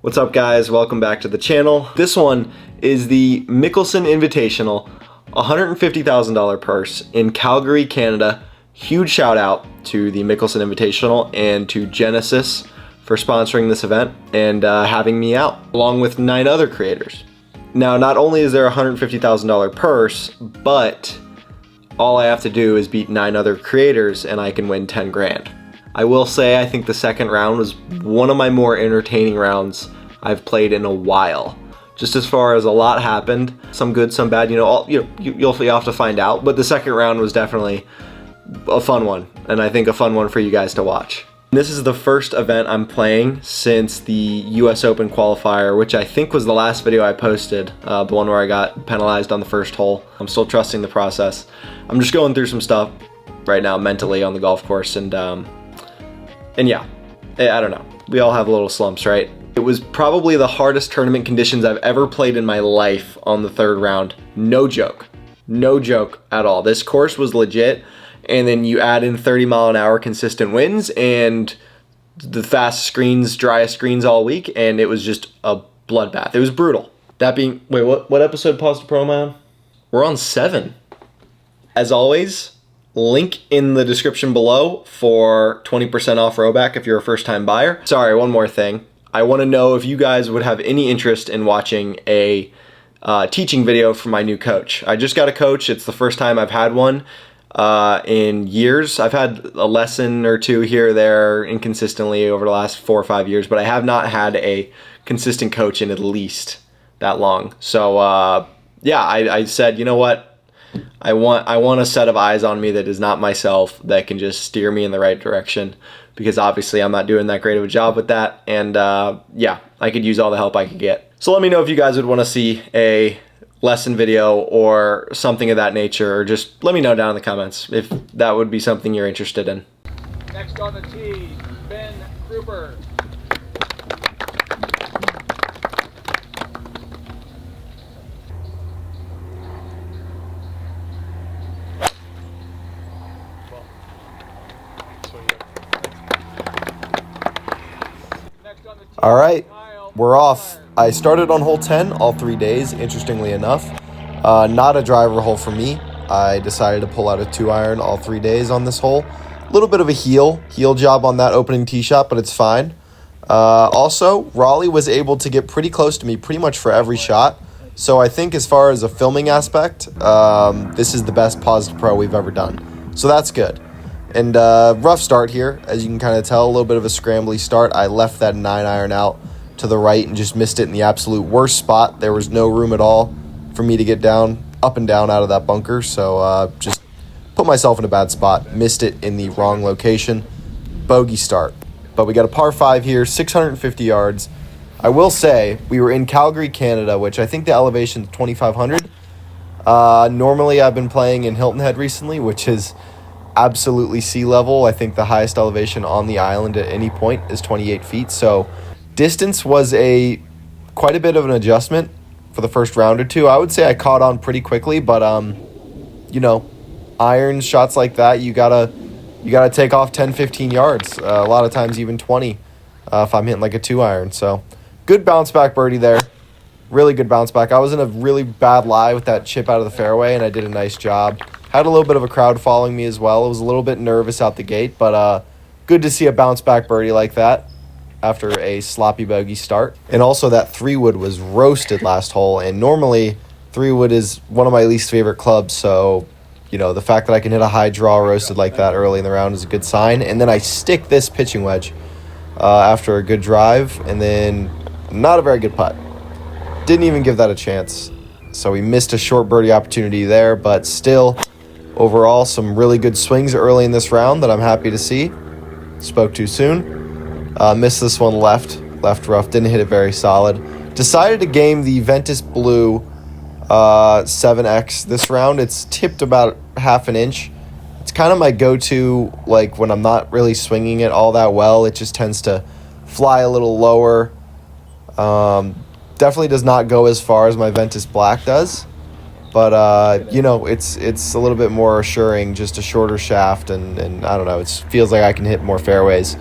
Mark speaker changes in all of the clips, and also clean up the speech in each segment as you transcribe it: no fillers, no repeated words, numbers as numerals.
Speaker 1: What's up, guys? Welcome back to the channel. This one is the Mickelson Invitational, $150,000 purse in Calgary, Canada. Huge shout out to the Mickelson Invitational and to Genesis for sponsoring this event and having me out, along with 9 other creators. Now, not only is there a $150,000 purse, but all I have to do is beat 9 other creators and I can win 10 grand. I will say I think the second round was one of my more entertaining rounds I've played in a while. Just as far as a lot happened, some good, some bad, you'll have to find out, but the second round was definitely a fun one, and I think a fun one for you guys to watch. This is the first event I'm playing since the US Open qualifier, which I think was the last video I posted, the one where I got penalized on the first hole. I'm still trusting the process. I'm just going through some stuff right now mentally on the golf course, and yeah, I don't know. We all have little slumps, right? It was probably the hardest tournament conditions I've ever played in my life on the third round. No joke. No joke at all. This course was legit, and then you add in 30-mile-an-hour consistent winds and the fast screens, driest screens all week, and it was just a bloodbath. It was brutal. That being, wait, what episode Pause to Pro am I on? We're on 7. As always, link in the description below for 20% off Rhoback if you're a first-time buyer. Sorry, one more thing. I want to know if you guys would have any interest in watching a teaching video from my new coach. I just got a coach. It's the first time I've had one in years. I've had a lesson or two here or there inconsistently over the last 4 or 5 years, but I have not had a consistent coach in at least that long. So yeah, I said, you know what? I want a set of eyes on me that is not myself, that can just steer me in the right direction, because obviously I'm not doing that great of a job with that, and yeah, I could use all the help I could get. So let me know if you guys would want to see a lesson video or something of that nature, or just let me know down in the comments if that would be something you're interested in.
Speaker 2: Next on the tee, Ben Kruper.
Speaker 1: All right, we're off. I started on hole 10 all 3 days, interestingly enough. Not a driver hole for me. I decided to pull out a 2-iron all 3 days on this hole. A little bit of a heel job on that opening tee shot, but it's fine. Also, Raleigh was able to get pretty close to me pretty much for every shot. So I think as far as a filming aspect, this is the best Pause to Pro we've ever done. So that's good. And rough start here, as you can kind of tell, a little bit of a scrambly start. I left that 9-iron out to the right and just missed it in the absolute worst spot. There was no room at all for me to get up and down out of that bunker, so just put myself in a bad spot. Missed it in the wrong location. Bogey start. But we got a par 5 here, 650 yards. I will say, we were in Calgary, Canada, which I think the elevation is 2,500. Normally, I've been playing in Hilton Head recently, which is absolutely sea level. I think the highest elevation on the island at any point is 28 feet. So distance was quite a bit of an adjustment for the first round or two. I would say I caught on pretty quickly, but iron shots like that, you gotta take off 10-15 yards, a lot of times even 20 if I'm hitting like a 2-iron. So good bounce back birdie there. Really good bounce back. I was in a really bad lie with that chip out of the fairway, and I did a nice job. Had a little bit of a crowd following me as well. I was a little bit nervous out the gate, but good to see a bounce back birdie like that after a sloppy bogey start. And also that 3-wood was roasted last hole, and normally 3-wood is one of my least favorite clubs, so the fact that I can hit a high draw roasted like that early in the round is a good sign. And then I stick this pitching wedge after a good drive, and then not a very good putt. Didn't even give that a chance. So we missed a short birdie opportunity there, but still, overall, some really good swings early in this round that I'm happy to see. Spoke too soon. Missed this one left rough. Didn't hit it very solid. Decided to game the Ventus Blue 7X this round. It's tipped about half an inch. It's kind of my go-to, like when I'm not really swinging it all that well. It just tends to fly a little lower. Definitely does not go as far as my Ventus Black does. But, it's a little bit more assuring, just a shorter shaft, and I don't know, it feels like I can hit more fairways.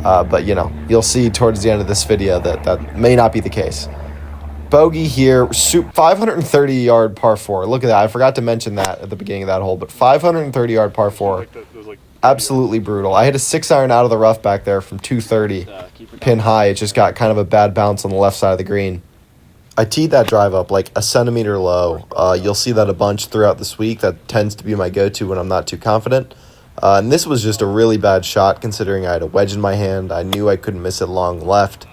Speaker 1: But, you know, you'll see towards the end of this video that that may not be the case. Bogey here, 530-yard par 4. Look at that. I forgot to mention that at the beginning of that hole, but 530-yard par 4. Absolutely brutal. I hit a 6-iron out of the rough back there from 230. Pin high. It just got kind of a bad bounce on the left side of the green. I teed that drive up like a centimeter low. You'll see that a bunch throughout this week. That tends to be my go-to when I'm not too confident. And this was just a really bad shot considering I had a wedge in my hand. I knew I couldn't miss it long left.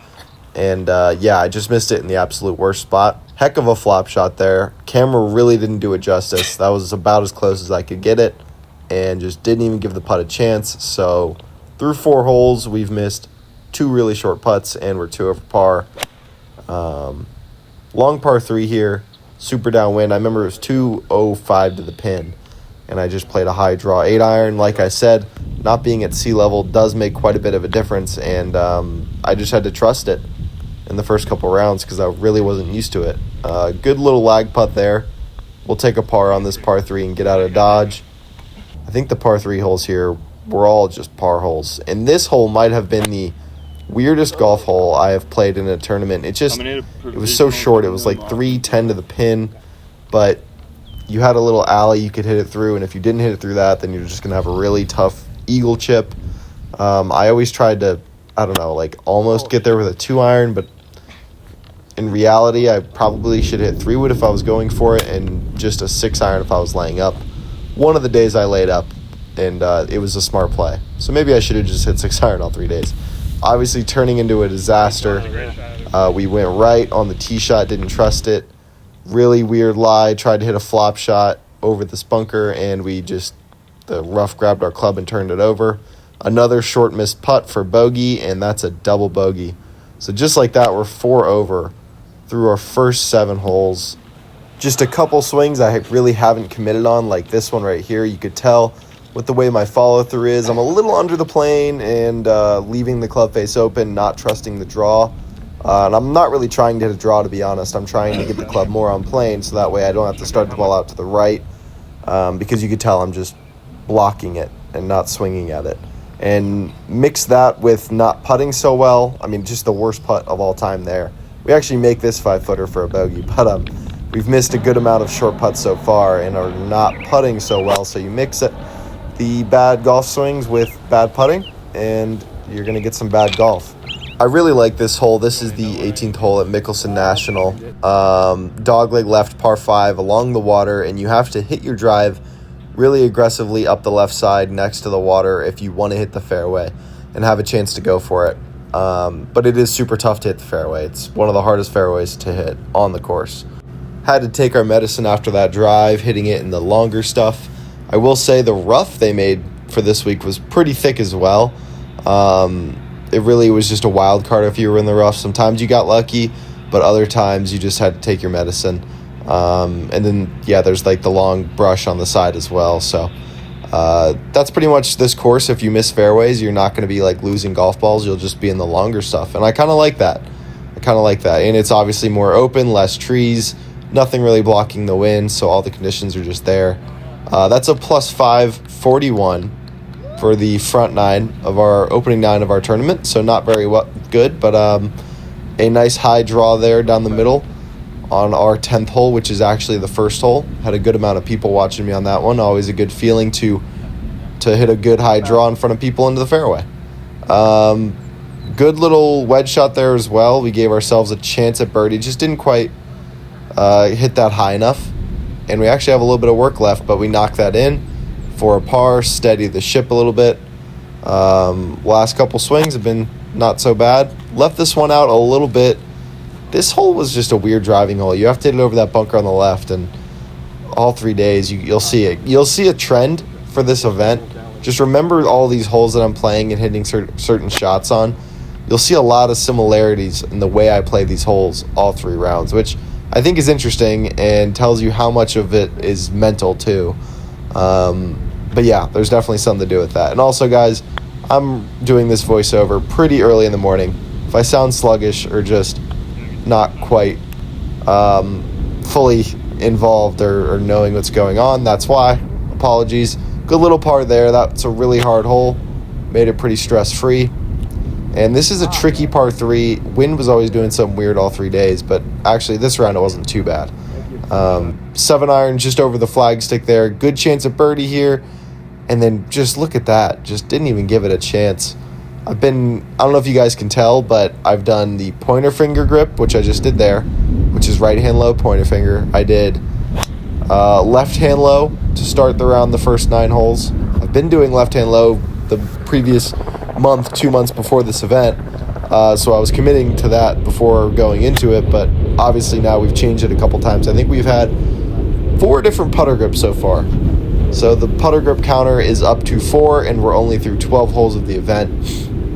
Speaker 1: And, yeah, I just missed it in the absolute worst spot. Heck of a flop shot there. Camera really didn't do it justice. That was about as close as I could get it. And just didn't even give the putt a chance. So, through 4 holes, we've missed 2 really short putts, and we're 2 over par. Long par 3 here. Super downwind. I remember it was 205 to the pin. And I just played a high draw 8-iron. Like I said, not being at sea level does make quite a bit of a difference. And I just had to trust it in the first couple rounds because I really wasn't used to it. Good little lag putt there. We'll take a par on this par 3 and get out of Dodge. I think the par 3 holes here were all just par holes. And this hole might have been the weirdest golf hole I have played in a tournament. It was so short. It was like 310 to the pin. But you had a little alley you could hit it through. And if you didn't hit it through that, then you're just going to have a really tough eagle chip. I always tried to, I don't know, like almost get there with a 2-iron. But in reality, I probably should hit 3-wood if I was going for it. And just a 6-iron if I was laying up. One of the days I laid up, and it was a smart play. So maybe I should have just hit 6-iron all 3 days. Obviously, turning into a disaster. We went right on the tee shot, didn't trust it. Really weird lie, tried to hit a flop shot over this bunker, and the rough grabbed our club and turned it over. Another short missed putt for bogey, and that's a double bogey. So just like that, we're 4 over through our first 7 holes. Just a couple swings I really haven't committed on, like this one right here. You could tell with the way my follow-through is. I'm a little under the plane and leaving the club face open, not trusting the draw. And I'm not really trying to hit a draw, to be honest. I'm trying to get the club more on plane so that way I don't have to start the ball out to the right because you could tell I'm just blocking it and not swinging at it. And mix that with not putting so well. I mean, just the worst putt of all time there. We actually make this 5-footer for a bogey, but we've missed a good amount of short putts so far and are not putting so well. So you mix the bad golf swings with bad putting, and you're going to get some bad golf. I really like this hole. This is the 18th hole at Mickelson National. Dogleg left par 5 along the water, and you have to hit your drive really aggressively up the left side next to the water if you want to hit the fairway and have a chance to go for it. But it is super tough to hit the fairway. It's one of the hardest fairways to hit on the course. Had to take our medicine after that drive, hitting it in the longer stuff. I will say the rough they made for this week was pretty thick as well. It really was just a wild card if you were in the rough. Sometimes you got lucky, but other times you just had to take your medicine. And then, yeah, there's like the long brush on the side as well. So that's pretty much this course. If you miss fairways, you're not going to be like losing golf balls. You'll just be in the longer stuff. And I kind of like that. And it's obviously more open, less trees, nothing really blocking the wind. So all the conditions are just there. That's a plus 541 for the front 9 of our opening 9 of our tournament. So not very good, but a nice high draw there down the middle on our 10th hole, which is actually the first hole. Had a good amount of people watching me on that one. Always a good feeling to hit a good high draw in front of people into the fairway. Good little wedge shot there as well. We gave ourselves a chance at birdie. Just didn't quite hit that high enough. And we actually have a little bit of work left, but we knocked that in for a par, steadied the ship a little bit. Last couple swings have been not so bad. Left this one out a little bit. This hole was just a weird driving hole. You have to hit it over that bunker on the left, and all 3 days you'll see it. You'll see a trend for this event. Just remember all these holes that I'm playing and hitting certain shots on. You'll see a lot of similarities in the way I play these holes all 3 rounds, which I think is interesting and tells you how much of it is mental too. But yeah, there's definitely something to do with that. And also, guys, I'm doing this voiceover pretty early in the morning. If I sound sluggish or just not quite fully involved or knowing what's going on, that's why. Apologies. Good little par there. That's a really hard hole. Made it pretty stress-free.
Speaker 3: And this is a tricky par 3. Wind was always doing something weird all 3 days, but actually this round it wasn't too bad. 7 iron just over the flagstick there. Good chance of birdie here. And then just look at that. Just didn't even give it a chance. I don't know if you guys can tell, but I've done the pointer finger grip, which I just did there, which is right hand low, pointer finger. I did left hand low to start the round, the first 9 holes. I've been doing left hand low the previous month, 2 months before this event. So I was committing to that before going into it, but obviously now we've changed it a couple times. I think we've had 4 different putter grips so far. So the putter grip counter is up to 4, and we're only through 12 holes of the event.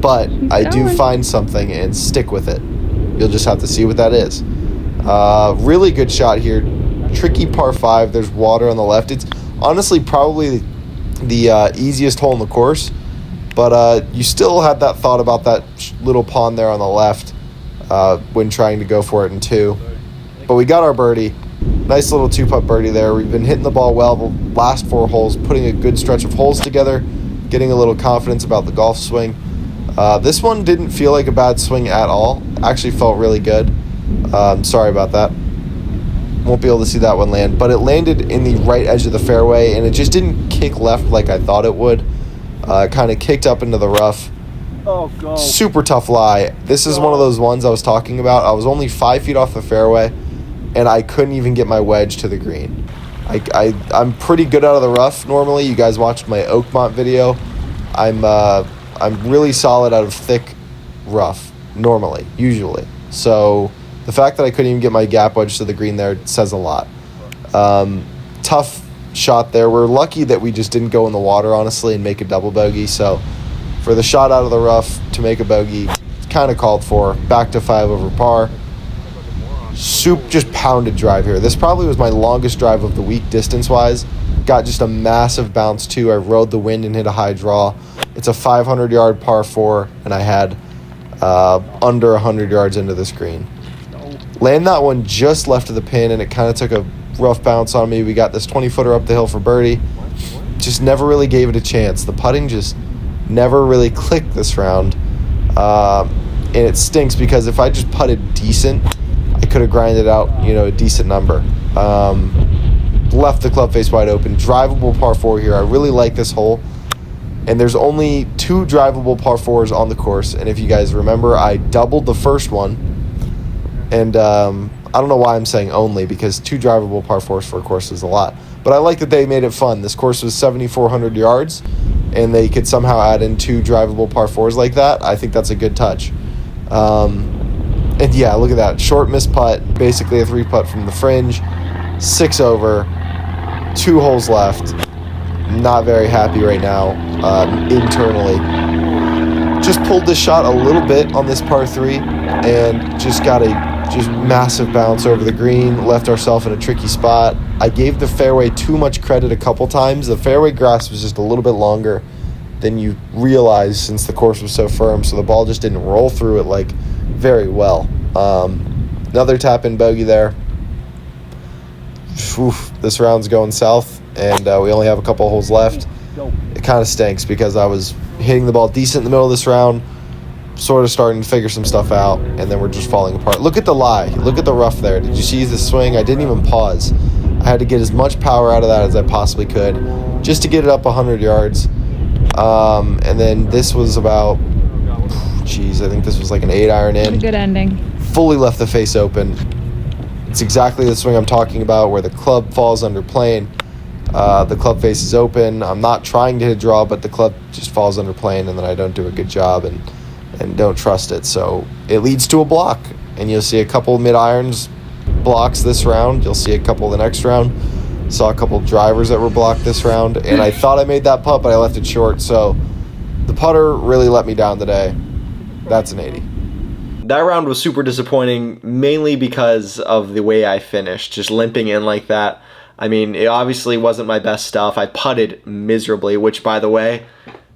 Speaker 3: But I do find something and stick with it. You'll just have to see what that is. Really good shot here. Tricky par 5. There's water on the left. It's honestly probably the easiest hole in the course. But you still had that thought about that little pond there on the left when trying to go for it in 2. But we got our birdie. Nice little 2-putt birdie there. We've been hitting the ball well the last 4 holes, putting a good stretch of holes together, getting a little confidence about the golf swing. This one didn't feel like a bad swing at all. Actually felt really good. Sorry about that. Won't be able to see that one land. But it landed in the right edge of the fairway, and it just didn't kick left like I thought it would. Kind of kicked up into the rough.
Speaker 2: Oh, go.
Speaker 3: Super tough lie. This is one of those ones I was talking about. I was only 5 feet off the fairway, and I couldn't even get my wedge to the green. I'm pretty good out of the rough normally. You guys watched my Oakmont video. I'm really solid out of thick rough normally, usually. So the fact that I couldn't even get my gap wedge to the green there says a lot. Tough shot there. We're lucky that we just didn't go in the water, honestly, and make a double bogey. So for the shot out of the rough to make a bogey, kind of called for. Back to 5 over par. Just pounded drive here. This probably was my longest drive of the week distance-wise. Got just a massive bounce, too. I rode the wind and hit a high draw. It's a 500-yard par 4, and I had under 100 yards into this green. Land that one just left of the pin, and it kind of took a rough bounce on me. We got this 20-footer up the hill for birdie. Just never really gave it a chance. The putting just never really clicked this round. And it stinks because if I just putted decent, I could have grinded out, a decent number. Left the club face wide open. Drivable par 4 here. I really like this hole. And there's only 2 drivable par 4s on the course. And if you guys remember, I doubled the first one. And I don't know why I'm saying only, because 2 drivable par 4s for a course is a lot. But I like that they made it fun. This course was 7,400 yards, and they could somehow add in 2 drivable par 4s like that. I think that's a good touch. And yeah, look at that. Short missed putt, basically a 3-putt from the fringe. 6 over, 2 holes left. Not very happy right now internally. Just pulled this shot a little bit on this par 3 and just got a massive bounce over the green. Left ourselves in a tricky spot. I gave the fairway too much credit a couple times. The fairway grass was just a little bit longer than you realize since the course was so firm, so the ball just didn't roll through it very well. Another tap-in bogey there. Oof, this round's going south, and we only have a couple holes left. It kind of stinks because I was hitting the ball decent in the middle of this round, sort of starting to figure some stuff out, and then we're just falling apart. Look at the lie. Look at the rough there. Did you see the swing? I didn't even pause. I had to get as much power out of that as I possibly could just to get it up 100 yards. And then this was about, I think this was like an 8-iron in.
Speaker 4: Good ending.
Speaker 3: Fully left the face open. It's exactly the swing I'm talking about, where the club falls under plane. The club face is open. I'm not trying to hit a draw, but the club just falls under plane, and then I don't do a good job and don't trust it. So it leads to a block, and you'll see a couple mid-irons blocks this round. You'll see a couple the next round. Saw a couple drivers that were blocked this round, and I thought I made that putt, but I left it short. So the putter really let me down today. That's an 80.
Speaker 1: That round was super disappointing, mainly because of the way I finished, just limping in like that. I mean, it obviously wasn't my best stuff. I putted miserably, which, by the way,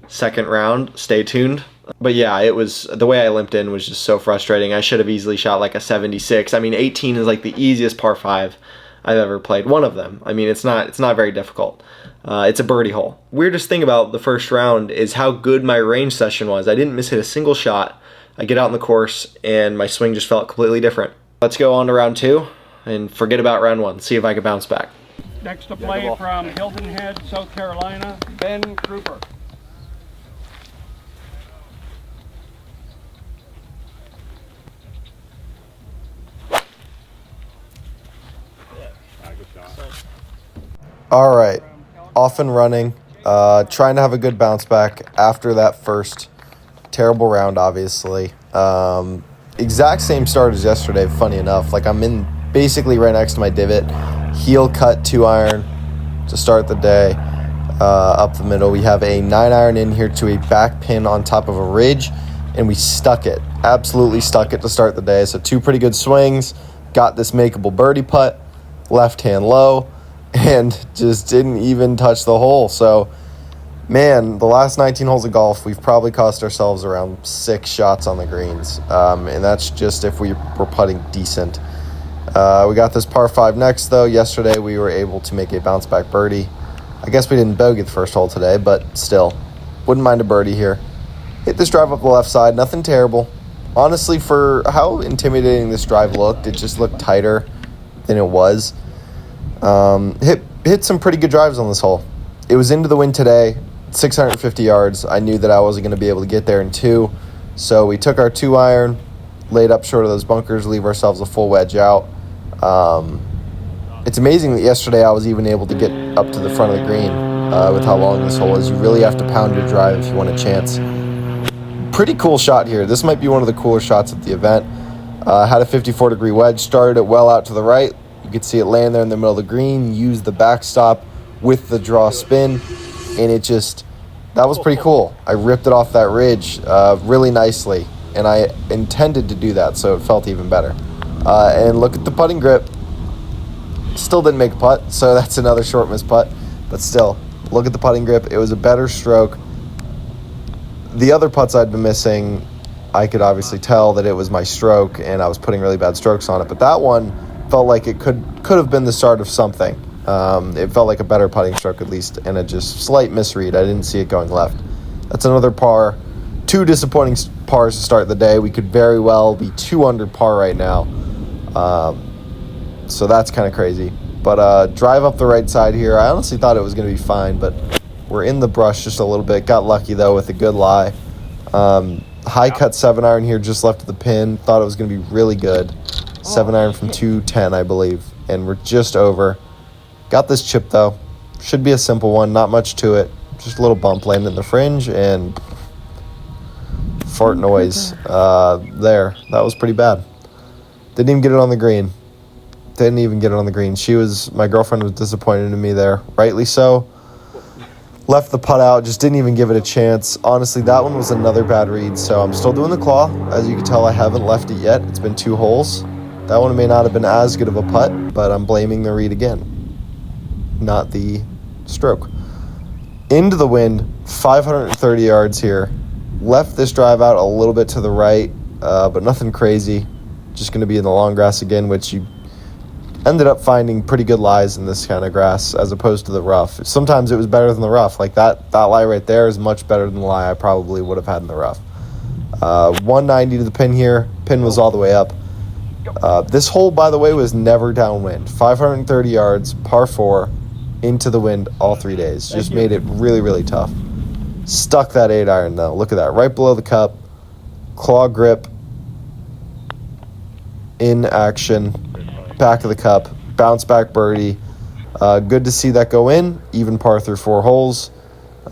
Speaker 1: second round, stay tuned. But yeah, it was, the way I limped in was just so frustrating. I should have easily shot like a 76. I mean, 18 is like the easiest par 5 I've ever played. One of them. I mean, it's not very difficult. It's a birdie hole. Weirdest thing about the first round is how good my range session was. I didn't miss hit a single shot. I get out on the course and my swing just felt completely different. Let's go on to round 2 and forget about round 1. See if I can bounce back.
Speaker 2: Next to play from Hilton Head, South Carolina, Ben Kruper.
Speaker 3: All right, off and running, trying to have a good bounce back after that first terrible round, obviously. Exact same start as yesterday, funny enough. Like, I'm in basically right next to my divot, heel cut 2-iron to start the day. Up the middle, we have a 9-iron in here to a back pin on top of a ridge, and we stuck it, absolutely stuck it to start the day. So 2 pretty good swings, got this makeable birdie putt, left hand low, and just didn't even touch the hole. So, man, the last 19 holes of golf, we've probably cost ourselves around 6 shots on the greens. And that's just if we were putting decent. We got this par 5 next, though. Yesterday, we were able to make a bounce-back birdie. I guess we didn't bogey the first hole today, but still, wouldn't mind a birdie here. Hit this drive up the left side, nothing terrible. Honestly, for how intimidating this drive looked, it just looked tighter than it was. Hit some pretty good drives on this hole. It was into the wind today, 650 yards. I knew that I wasn't going to be able to get there in 2, so we took our 2-iron, laid up short of those bunkers, leave ourselves a full wedge out. It's amazing that yesterday I was even able to get up to the front of the green with how long this hole is. You really have to pound your drive if you want a chance. Pretty cool shot here. This might be one of the cooler shots at the event. Had a 54-degree wedge, started it well out to the right. You could see it land there in the middle of the green, use the backstop with the draw spin, and that was pretty cool. I ripped it off that ridge really nicely, and I intended to do that, so it felt even better. And look at the putting grip. Still didn't make a putt, so that's another short miss putt, but still, look at the putting grip. It was a better stroke. The other putts I'd been missing, I could obviously tell that it was my stroke, and I was putting really bad strokes on it, but that one felt like it could have been the start of something. It felt like a better putting stroke at least, and a just slight misread. I didn't see it going left. That's another par. 2 disappointing pars to start the day. We could very well be 2 under par right now. So that's kind of crazy. But drive up the right side here. I honestly thought it was going to be fine, but we're in the brush just a little bit. Got lucky, though, with a good lie. High cut 7-iron here just left of the pin. Thought it was going to be really good. 7-iron from 210, I believe. And we're just over. Got this chip, though. Should be a simple one. Not much to it. Just a little bump landing in the fringe and fart noise there. That was pretty bad. Didn't even get it on the green. My girlfriend was disappointed in me there. Rightly so. Left the putt out. Just didn't even give it a chance. Honestly, that one was another bad read. So I'm still doing the claw. As you can tell, I haven't left it yet. It's been 2 holes. That one may not have been as good of a putt, but I'm blaming the read again, not the stroke. Into the wind, 530 yards here. Left this drive out a little bit to the right, but nothing crazy. Just going to be in the long grass again, which you ended up finding pretty good lies in this kind of grass as opposed to the rough. Sometimes it was better than the rough. Like that lie right there is much better than the lie I probably would have had in the rough. 190 to the pin here. Pin was all the way up. This hole, by the way, was never downwind. 530 yards, par 4, into the wind all 3 days. Just made it really, really tough. Stuck that 8-iron, though. Look at that. Right below the cup. Claw grip. In action. Back of the cup. Bounce back birdie. Good to see that go in. Even par through 4 holes.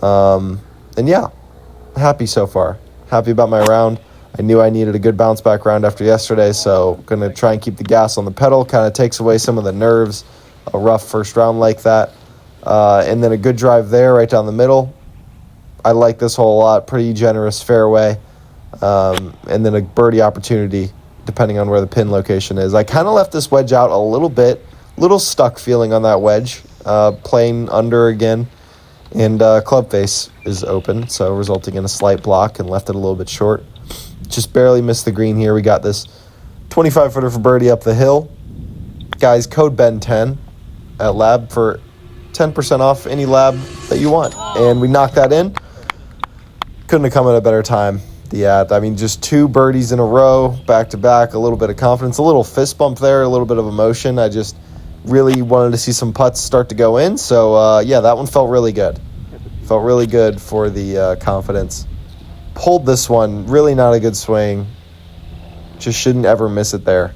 Speaker 3: And yeah, happy so far. Happy about my round. I knew I needed a good bounce back round after yesterday, so going to try and keep the gas on the pedal. Kind of takes away some of the nerves, a rough first round like that. And then a good drive there right down the middle. I like this hole a lot. Pretty generous fairway. And then a birdie opportunity depending on where the pin location is. I kind of left this wedge out a little bit. Little stuck feeling on that wedge. Playing under again. And club face is open, so resulting in a slight block, and left it a little bit short. Just barely missed the green here. We got this 25-footer for birdie up the hill. Guys, code BEN10 at Lab for 10% off any lab that you want. And we knocked that in. Couldn't have come at a better time. Yeah, I mean, just 2 birdies in a row, back to back, a little bit of confidence, a little fist bump there, a little bit of emotion. I just really wanted to see some putts start to go in. So, yeah, that one felt really good. Felt really good for the confidence. Pulled this one, really not a good swing. Just shouldn't ever miss it there.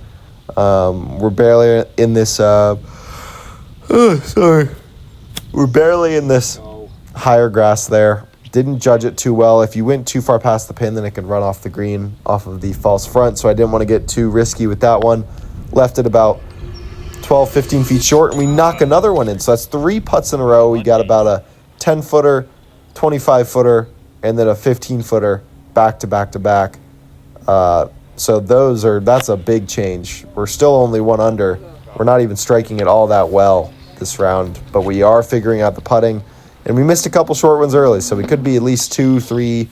Speaker 3: We're barely in this, we're barely in this higher grass there. Didn't judge it too well. If you went too far past the pin, then it could run off the green off of the false front, so I didn't want to get too risky with that one. Left it about 12, 15 feet short, and we knock another one in. So that's 3 putts in a row. We got about a 10-footer, 25-footer, and then a 15-footer back to back to back. So that's a big change. We're still only 1 under. We're not even striking it all that well this round, but we are figuring out the putting. And we missed a couple short ones early, so we could be at least 2, 3,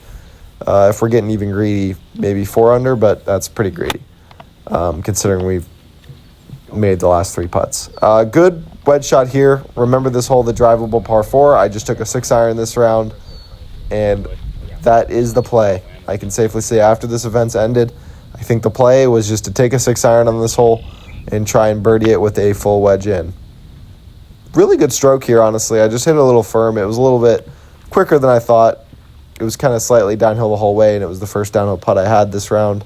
Speaker 3: if we're getting even greedy, maybe 4 under, but that's pretty greedy, considering we've made the last 3 putts. Good wedge shot here. Remember this hole, the drivable par 4. I just took a 6-iron this round, and that is the play. I can safely say after this event's ended, I think the play was just to take a 6-iron on this hole and try and birdie it with a full wedge in. Really good stroke here, honestly. I just hit it a little firm. It was a little bit quicker than I thought. It was kind of slightly downhill the whole way, and it was the first downhill putt I had this round.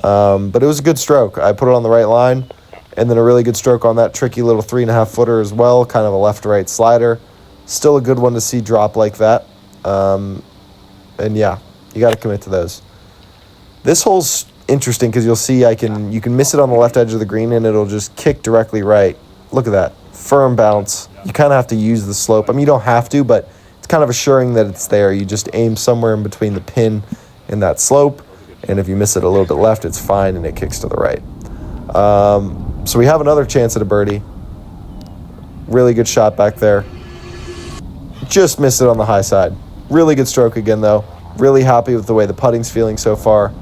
Speaker 3: But it was a good stroke. I put it on the right line, and then a really good stroke on that tricky little 3.5-footer as well, kind of a left-to-right slider. Still a good one to see drop like that. And yeah, you got to commit to those. This hole's interesting because you'll see you can miss it on the left edge of the green, and it'll just kick directly right. Look at that. Firm bounce. You kind of have to use the slope. I mean, you don't have to, but it's kind of assuring that it's there. You just aim somewhere in between the pin and that slope, and if you miss it a little bit left, it's fine, and it kicks to the right. So we have another chance at a birdie. Really good shot back there. Just missed it on the high side. Really good stroke again, though. Really happy with the way the putting's feeling so far.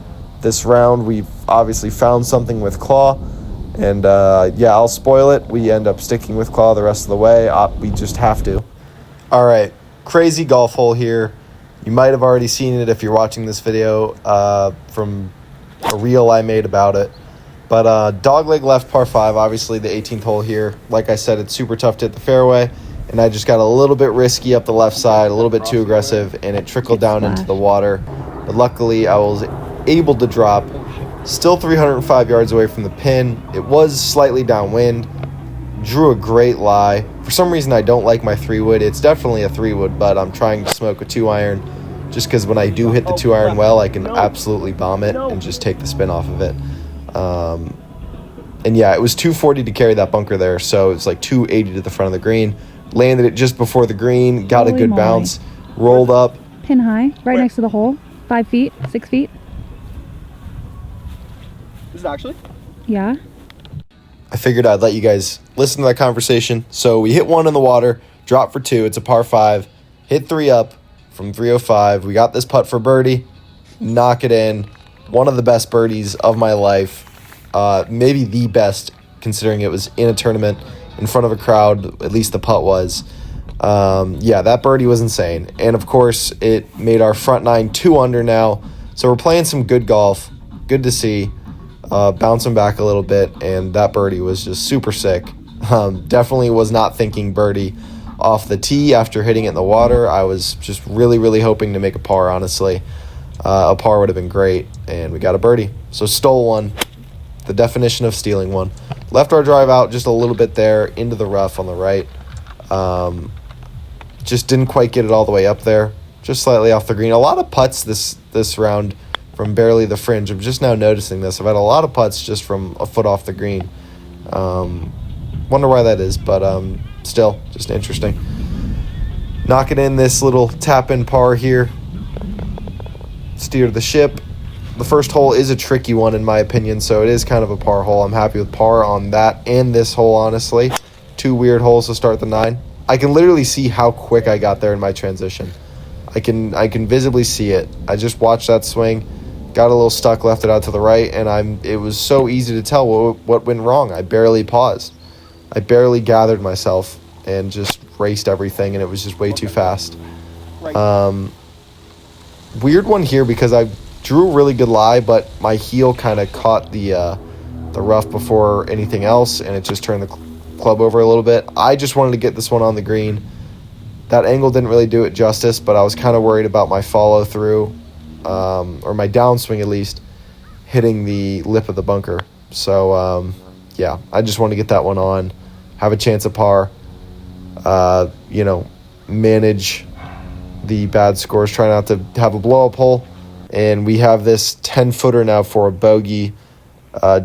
Speaker 3: This round, we've obviously found something with claw. And, yeah, I'll spoil it. We end up sticking with claw the rest of the way. We just have to. All right, crazy golf hole here. You might have already seen it if you're watching this video from a reel I made about it. But dogleg left par 5, obviously the 18th hole here. Like I said, it's super tough to hit the fairway. And I just got a little bit risky up the left side, a little bit too aggressive, and it trickled down into the water. But luckily, I was able to drop. Still 305 yards away from the pin. It was slightly downwind. Drew a great lie. For some reason, I don't like my 3-wood. It's definitely a 3-wood, but I'm trying to smoke a 2-iron just because when I do hit the 2-iron well, I can absolutely bomb it and just take the spin off of it. And yeah, it was 240 to carry that bunker there, so it's like 280 to the front of the green. Landed it just before the green, got a good bounce, rolled up.
Speaker 4: Pin high, right next to the hole. 5 feet, 6 feet.
Speaker 1: Is it actually?
Speaker 4: Yeah.
Speaker 3: I figured I'd let you guys listen to that conversation. So we hit 1 in the water, drop for 2. It's a par 5. Hit 3 up from 305. We got this putt for birdie. Knock it in. One of the best birdies of my life. Maybe the best, considering it was in a tournament in front of a crowd. At least the putt was. Yeah, that birdie was insane. And, of course, it made our front 9 2 under now. So we're playing some good golf. Good to see. Bouncing back a little bit, and that birdie was just super sick. Definitely was not thinking birdie off the tee after hitting it in the water. I was just really, really hoping to make a par, honestly. A par would have been great, and we got a birdie. So stole one, the definition of stealing one. Left our drive out just a little bit there into the rough on the right. Just didn't quite get it all the way up there. Just slightly off the green. A lot of putts this round from barely the fringe. I'm just now noticing this. I've had a lot of putts just from a foot off the green. Wonder why that is, but still, just interesting. Knocking in this little tap-in par here. Steer the ship. The first hole is a tricky one in my opinion, so it is kind of a par hole. I'm happy with par on that and this hole, honestly. 2 weird holes to start the 9. I can literally see how quick I got there in my transition. I can visibly see it. I just watched that swing. Got a little stuck, left it out to the right, and it was so easy to tell what went wrong. I barely paused. I barely gathered myself and just raced everything, and it was just way too fast. Weird one here because I drew a really good lie, but my heel kind of caught the rough before anything else, and it just turned the club over a little bit. I just wanted to get this one on the green. That angle didn't really do it justice, but I was kind of worried about my follow through, or my downswing at least, hitting the lip of the bunker. So yeah, I just wanted to get that one on, have a chance at par, manage the bad scores, try not to have a blow up hole. And we have this 10-footer now for a bogey,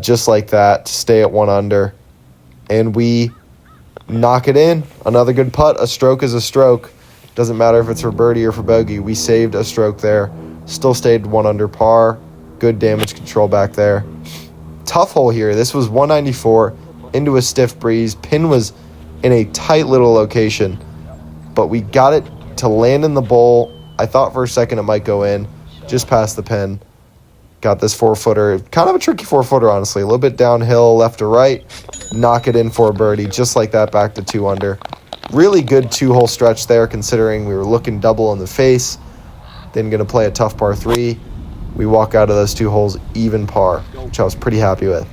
Speaker 3: just like that, to stay at 1 under. And we knock it in. Another good putt. A stroke is a stroke. Doesn't matter if it's for birdie or for bogey. We saved a stroke there. Still stayed 1 under par. Good damage control back there. Tough hole here. This was 194 into a stiff breeze. Pin was in a tight little location, but we got it to land in the bowl. I thought for a second it might go in, just past the pin. Got this 4-footer, kind of a tricky 4-footer, honestly. A little bit downhill, left to right. Knock it in for a birdie, just like that, back to 2 under. Really good 2-hole stretch there, considering we were looking double in the face. Then going to play a tough par 3. We walk out of those 2 holes even par, which I was pretty happy with.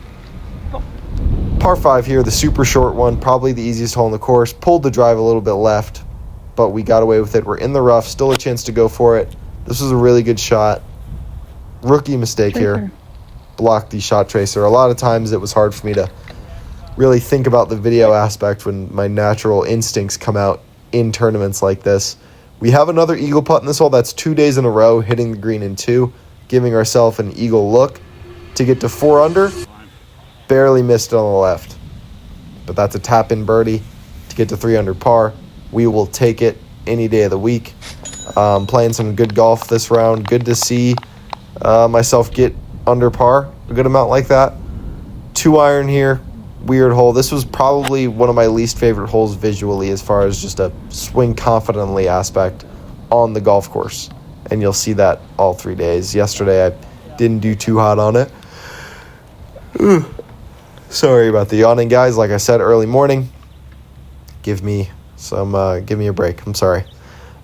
Speaker 3: Par 5 here, the super short one, probably the easiest hole in the course. Pulled the drive a little bit left, but we got away with it. We're in the rough, still a chance to go for it. This was a really good shot. Rookie mistake here. Blocked the shot tracer. A lot of times it was hard for me to really think about the video aspect when my natural instincts come out in tournaments like this. We have another eagle putt in this hole. That's 2 days in a row, hitting the green in 2, giving ourselves an eagle look to get to 4 under. Barely missed it on the left, but that's a tap-in birdie to get to 3 under par. We will take it any day of the week. Playing some good golf this round. Good to see myself get under par a good amount like that. 2-iron here. Weird hole. This was probably one of my least favorite holes visually as far as just a swing confidently aspect on the golf course. And you'll see that all 3 days. Yesterday I didn't do too hot on it. Sorry about the yawning, guys. Like I said, early morning. Give me a break. I'm sorry.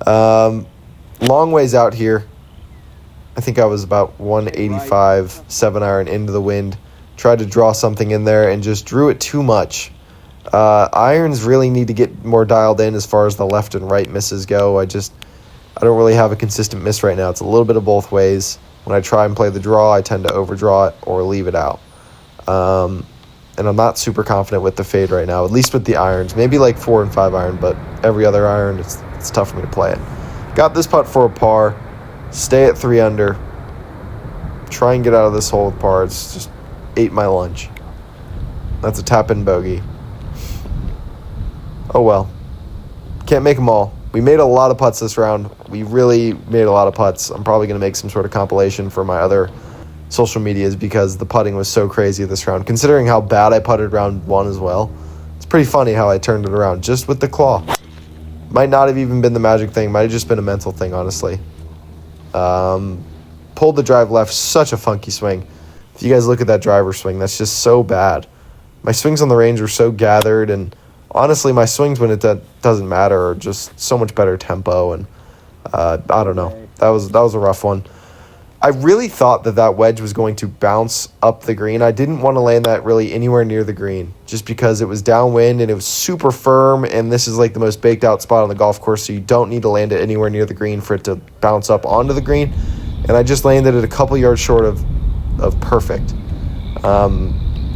Speaker 3: Long ways out here. I think I was about 185, 7-iron into the wind. Tried to draw something in there and just drew it too much. Irons really need to get more dialed in as far as the left and right misses go. I don't really have a consistent miss right now. It's a little bit of both ways. When I try and play the draw, I tend to overdraw it or leave it out. And I'm not super confident with the fade right now, at least with the irons. Maybe like 4 and 5 iron, but every other iron, it's tough for me to play it. Got this putt for a par. Stay at 3 under. Try and get out of this hole with par. It's just ate my lunch. That's a tap-in bogey. Oh well. Can't make them all. We made a lot of putts this round. We really made a lot of putts. I'm probably going to make some sort of compilation for my other social medias because the putting was so crazy this round. Considering how bad I putted round 1 as well. It's pretty funny how I turned it around just with the claw. Might not have even been the magic thing. Might have just been a mental thing, honestly. Pulled the drive left. Such a funky swing. If you guys look at that driver swing, that's just so bad. My swings on the range were so gathered, and honestly, my swings when it doesn't matter are just so much better tempo, and I don't know. That was a rough one. I really thought that wedge was going to bounce up the green. I didn't want to land that really anywhere near the green just because it was downwind and it was super firm, and this is like the most baked out spot on the golf course, so you don't need to land it anywhere near the green for it to bounce up onto the green. And I just landed it a couple yards short of perfect.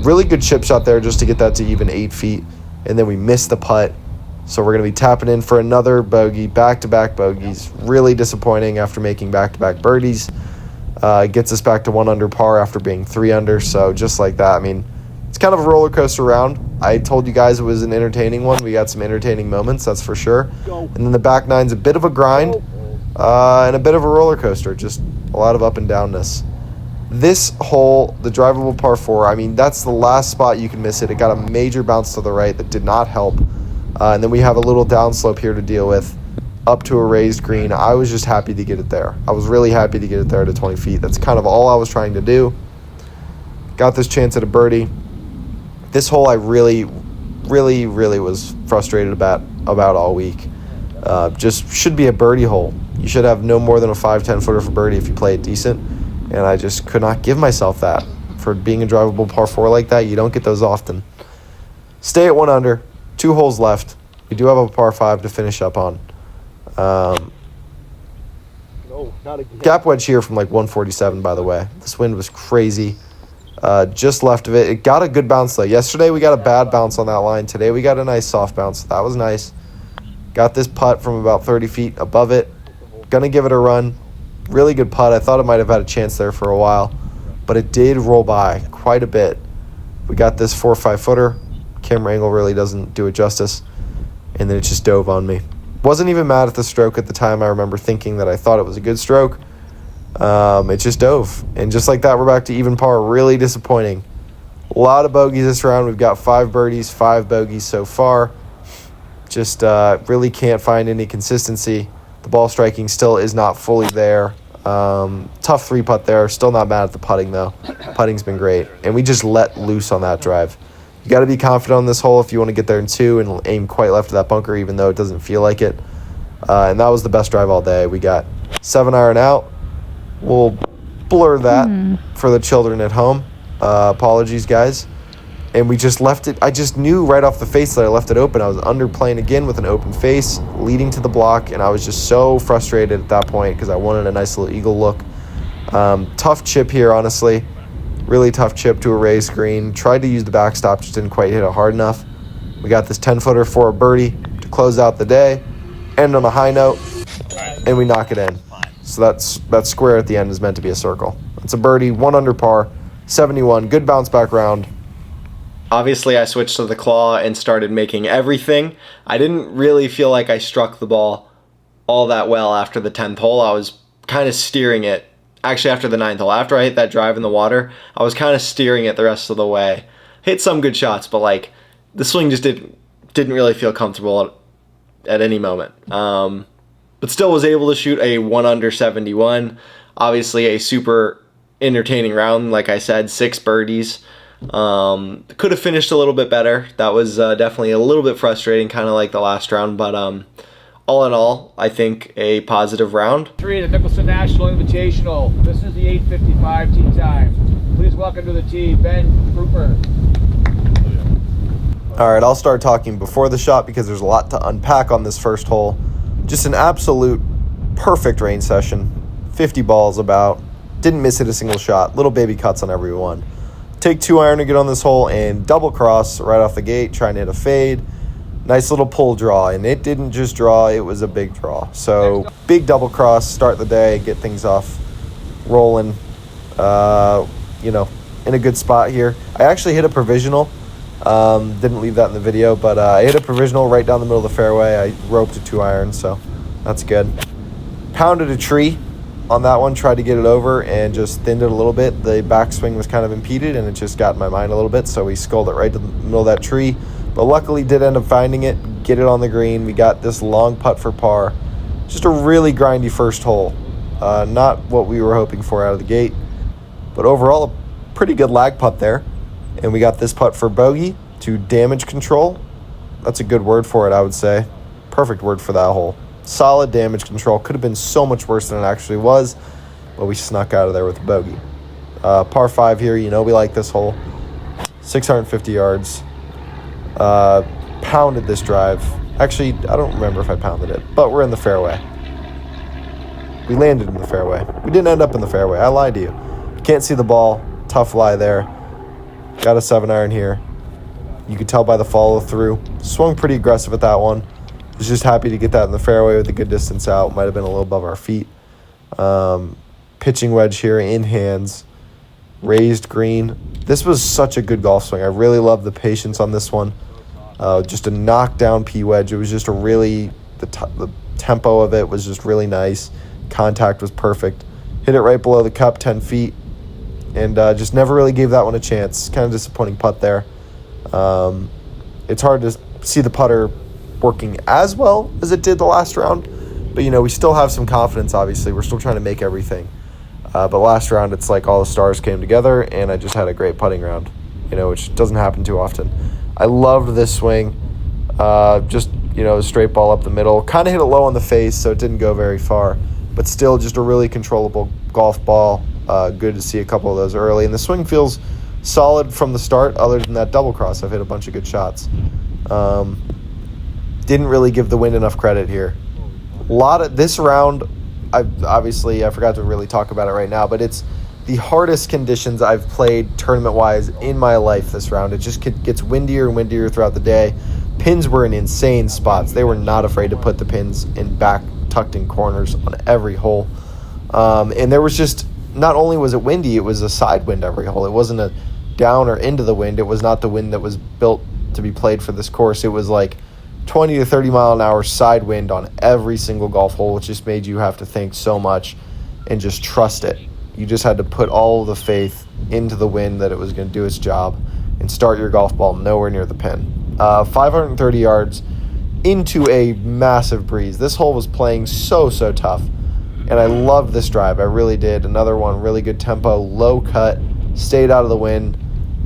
Speaker 3: Really good chip shot there just to get that to even 8 feet, and then we missed the putt. So we're going to be tapping in for another bogey, back-to-back bogeys. Really disappointing after making back-to-back birdies. Gets us back to 1 under par after being 3 under. So just like that, I mean, it's kind of a roller coaster round. I told you guys it was an entertaining one. We got some entertaining moments, that's for sure. And then the back nine's a bit of a grind and a bit of a roller coaster. Just a lot of up and downness. This hole, the drivable par 4, I mean, that's the last spot you can miss it. It got a major bounce to the right that did not help. And then we have a little downslope here to deal with, up to a raised green. I was just happy to get it there. I was really happy to get it there to 20 feet. That's kind of all I was trying to do. Got this chance at a birdie. This hole I really was frustrated about all week. Just should be a birdie hole. You should have no more than a 5-10 footer for birdie if you play it decent. And I just could not give myself that. For being a drivable par 4 like that, you don't get those often. Stay at 1 under, 2 holes left. We do have a par 5 to finish up on. Gap wedge here from like 147, by the way. This wind was crazy. Just left of it. It got a good bounce though. Yesterday we got a bad bounce on that line. Today we got a nice soft bounce. That was nice. Got this putt from about 30 feet above it. Gonna give it a run. Really good putt. I thought it might have had a chance there for a while, but it did roll by quite a bit. We got this 4 or 5 footer. Camera angle really doesn't do it justice. And then it just dove on me. Wasn't even mad at the stroke at the time. I remember thinking that I thought it was a good stroke. It just dove. And just like that, we're back to even par. Really disappointing. A lot of bogeys this round. We've got 5 birdies, 5 bogeys so far. Just really can't find any consistency. The ball striking still is not fully there. Tough 3-putt there. Still not mad at the putting, though. Putting's been great. And we just let loose on that drive. You got to be confident on this hole if you want to get there in 2 and aim quite left of that bunker, even though it doesn't feel like it. And that was the best drive all day. We got 7-iron out. We'll blur that for the children at home. Apologies, guys. And we just left it. I just knew right off the face that I left it open. I was underplaying again with an open face, leading to the block, and I was just so frustrated at that point because I wanted a nice little eagle look. Tough chip here, honestly. Really tough chip to a raised green. Tried to use the backstop, just didn't quite hit it hard enough. We got this 10-footer for a birdie to close out the day, end on a high note, and we knock it in. So that square at the end is meant to be a circle. It's a birdie, 1 under par, 71, good bounce back round.
Speaker 1: Obviously, I switched to the claw and started making everything. I didn't really feel like I struck the ball all that well after the 10th hole. I was kind of steering it. Actually, after the 9th hole, after I hit that drive in the water, I was kind of steering it the rest of the way. Hit some good shots, but like the swing just didn't really feel comfortable at any moment. But still was able to shoot a 1 under 71. Obviously, a super entertaining round. Like I said, 6 birdies. Could have finished a little bit better. That was definitely a little bit frustrating, kind of like the last round, but all in all, I think a positive round.
Speaker 5: 3 at the Mickelson National Invitational. This is the 8:55 tee time. Please welcome to the tee, Ben Kruper.
Speaker 3: All right, I'll start talking before the shot because there's a lot to unpack on this first hole. Just an absolute perfect range session. 50 balls about. Didn't miss it a single shot. Little baby cuts on every one. Take 2-iron to get on this hole and double cross right off the gate, trying to hit a fade. Nice little pull draw, and it didn't just draw, it was a big draw. So big double cross, start the day, get things off rolling, in a good spot here. I actually hit a provisional. Didn't leave that in the video, but I hit a provisional right down the middle of the fairway. I roped a 2-iron, so that's good. Pounded a tree on that one, tried to get it over and just thinned it a little bit. The backswing was kind of impeded and it just got in my mind a little bit, so we sculled it right to the middle of that tree. But luckily did end up finding it, get it on the green. We got this long putt for par. Just a really grindy first hole. Not what we were hoping for out of the gate, but overall a pretty good lag putt there. And we got this putt for bogey to damage control. That's a good word for it, I would say. Perfect word for that hole. Solid damage control. Could have been so much worse than it actually was, but we snuck out of there with a bogey. Par 5 here. You know we like this hole. 650 yards. Pounded this drive. Actually, I don't remember if I pounded it, but we're in the fairway. We landed in the fairway. We didn't end up in the fairway. I lied to you. Can't see the ball. Tough lie there. Got a 7-iron here. You could tell by the follow through. Swung pretty aggressive at that one. Was just happy to get that in the fairway with a good distance out. Might have been a little above our feet. Pitching wedge here in hands. Raised green. This was such a good golf swing. I really love the patience on this one. Just a knockdown P wedge. It was just the tempo of it was just really nice. Contact was perfect. Hit it right below the cup, 10 feet. And just never really gave that one a chance. Kind of disappointing putt there. It's hard to see the putter working as well as it did the last round, but we still have some confidence. Obviously, we're still trying to make everything, but last round it's like all the stars came together and I just had a great putting round, which doesn't happen too often. I loved this swing. Just a straight ball up the middle, kind of hit it low on the face, so it didn't go very far, but still just a really controllable golf ball. Good to see a couple of those early. And the swing feels solid from the start, other than that double cross. I've hit a bunch of good shots. Didn't really give the wind enough credit here. A lot of this round, I forgot to really talk about it right now, but it's the hardest conditions I've played tournament-wise in my life this round. It just gets windier and windier throughout the day. Pins were in insane spots. They were not afraid to put the pins in back tucked in corners on every hole. And there was just, not only was it windy, it was a side wind every hole. It wasn't a down or into the wind. It was not the wind that was built to be played for this course. It was like 20 to 30 mile an hour side wind on every single golf hole, which just made you have to think so much and just trust it. You just had to put all the faith into the wind that it was going to do its job and start your golf ball nowhere near the pin. 530 yards into a massive breeze. This hole was playing so tough, and I loved this drive. I really did. Another one, really good tempo, low cut, stayed out of the wind,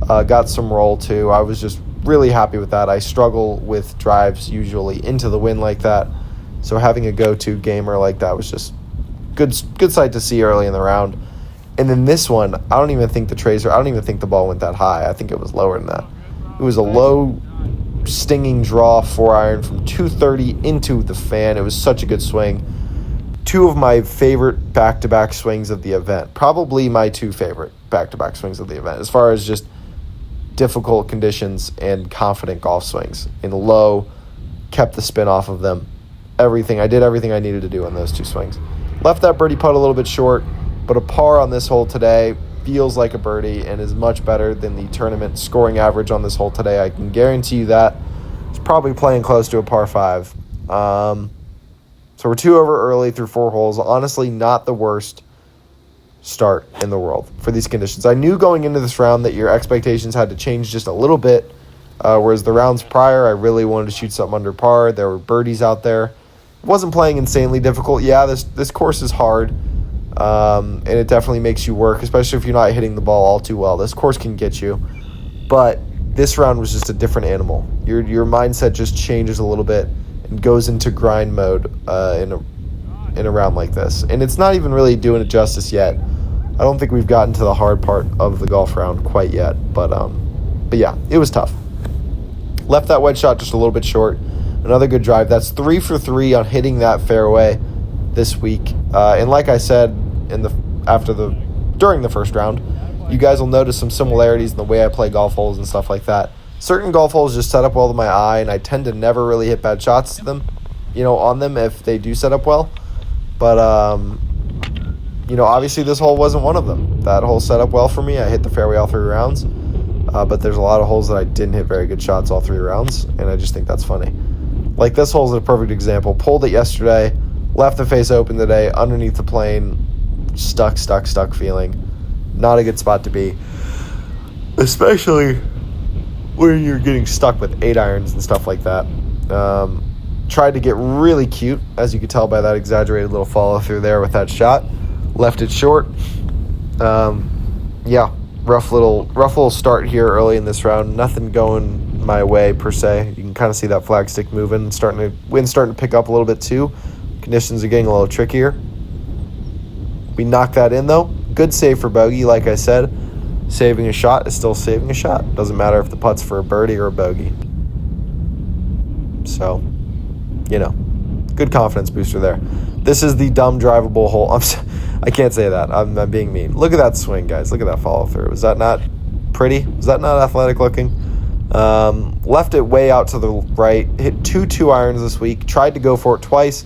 Speaker 3: got some roll too. I was just really happy with that. I struggle with drives usually into the wind like that, so having a go-to gamer like that was just good sight to see early in the round. And then this one, I don't even think the ball went that high. I think it was lower than that. It was a low stinging draw 4-iron from 230 into the fan. It was such a good swing. Two of my favorite back-to-back swings of the event. Probably my two favorite back-to-back swings of the event as far as just difficult conditions and confident golf swings. In low, kept the spin off of them. I did everything I needed to do on those two swings. Left that birdie putt a little bit short, but a par on this hole today feels like a birdie and is much better than the tournament scoring average on this hole today. I can guarantee you that. It's probably playing close to a par 5. So we're 2 over early through 4 holes. Honestly, not the worst start in the world for these conditions. I knew going into this round that your expectations had to change just a little bit, whereas the rounds prior, I really wanted to shoot something under par. There were birdies out there. It wasn't playing insanely difficult. Yeah, this course is hard. And it definitely makes you work, especially if you're not hitting the ball all too well. This course can get you, but this round was just a different animal. Your mindset just changes a little bit and goes into grind mode in a round like this. And it's not even really doing it justice yet. I don't think we've gotten to the hard part of the golf round quite yet, but yeah, it was tough. Left that wedge shot just a little bit short. Another good drive. That's 3 for 3 on hitting that fairway this week. And like I said during the first round, you guys will notice some similarities in the way I play golf holes and stuff like that. Certain golf holes just set up well to my eye, and I tend to never really hit bad shots to them, on them if they do set up well. But obviously this hole wasn't one of them. That hole set up well for me. I hit the fairway all 3 rounds. But there's a lot of holes that I didn't hit very good shots all 3 rounds, and I just think that's funny. Like this hole's a perfect example. Pulled it yesterday, left the face open today, underneath the plane, stuck feeling. Not a good spot to be, especially when you're getting stuck with 8 irons and stuff like that. Tried to get really cute, as you could tell by that exaggerated little follow through there with that shot. Left it short. Yeah, rough little start here early in this round. Nothing going my way per se. You can kind of see that flag stick moving, wind's starting to pick up a little bit too. Conditions are getting a little trickier. We knocked that in though. Good save for bogey. Like I said, saving a shot is still saving a shot. Doesn't matter if the putt's for a birdie or a bogey. So, good confidence booster there. This is the dumb drivable hole. I can't say that. I'm being mean. Look at that swing, guys. Look at that follow through. Was that not pretty? Was that not athletic looking? Left it way out to the right. Hit 2 irons this week. Tried to go for it twice,